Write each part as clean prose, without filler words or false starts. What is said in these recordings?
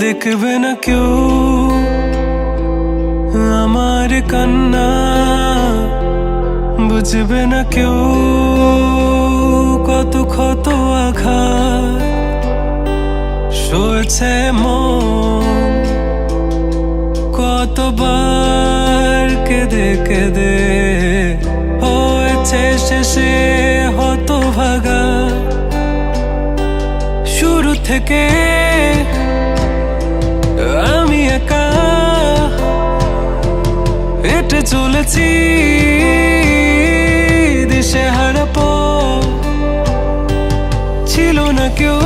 দেখবে না কেউ আমার কান্না, বুঝবে না কেউ কত ক্ষত আঘাত সয়েছে মন, কতবার কেঁদে কেঁদে হয়েছে শেষে হতভাগা। শুরু থেকে আমি একা হেঁটে চলেছি দিশেহারা পথ, ছিল না কেউ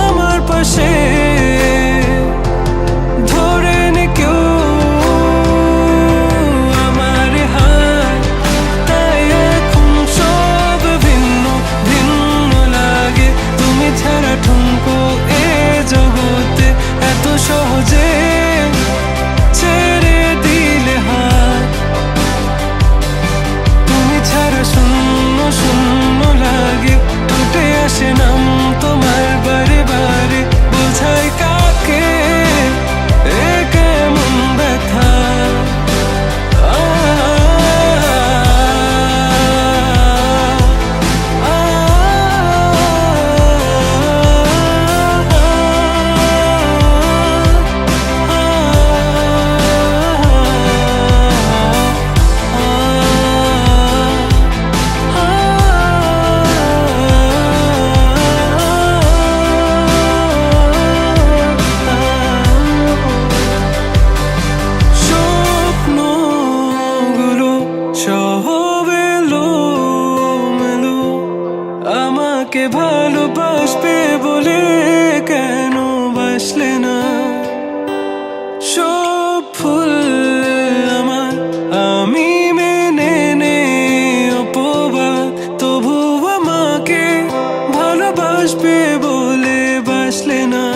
আমার পাশে, ধরে নে কেউ আমার হাত। তাই এখন সব ভিন্ন ভিন্ন লাগে, তুমি ছাড়া ঠুনকো এ জগতে এত সহজে ছেড়ে দিলে হাত। তুমি ছাড়া শূন্য শূন্য লাগে, টুটে আসে নাম তোমার বারে বারে, বোঝাই কাকে এ কেমন ব্যথা। আমাকে ভালোবাসবে বলে কেন বাসলে না? সব ফুল আমার আমি মেনে নে অপবাদ, তবু আমাকে ভালোবাসবে বলে বাসলে না।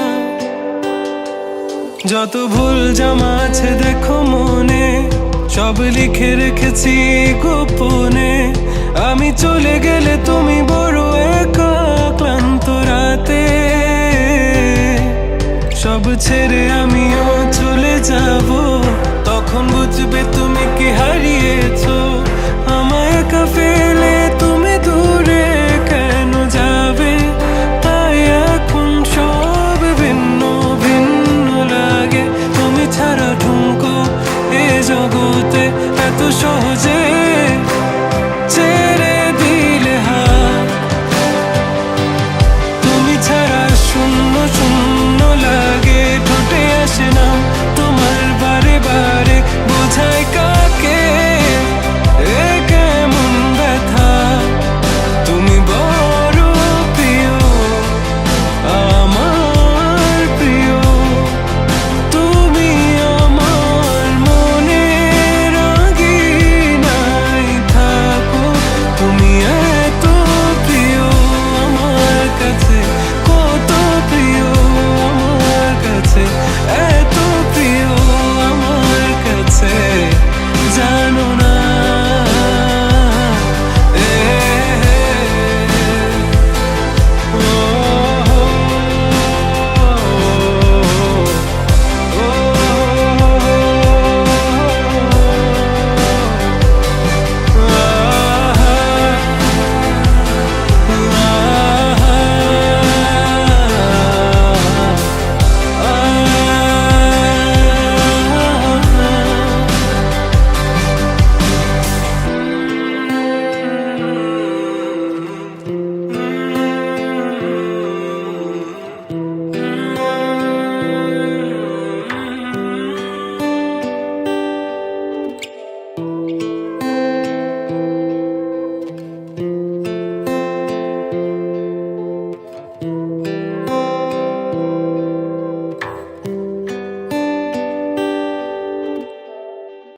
যত ভুল জমা আছে দেখো মনে, সব লিখে রেখেছি গোপনে। আমি চলে গেলে তুমি বড় একা ক্লান্ত রাতে, সব ছেড়ে আমিও চলে যাব, তখন বুঝবে তুমি কি হারিয়েছো আমায় একা ফেলে।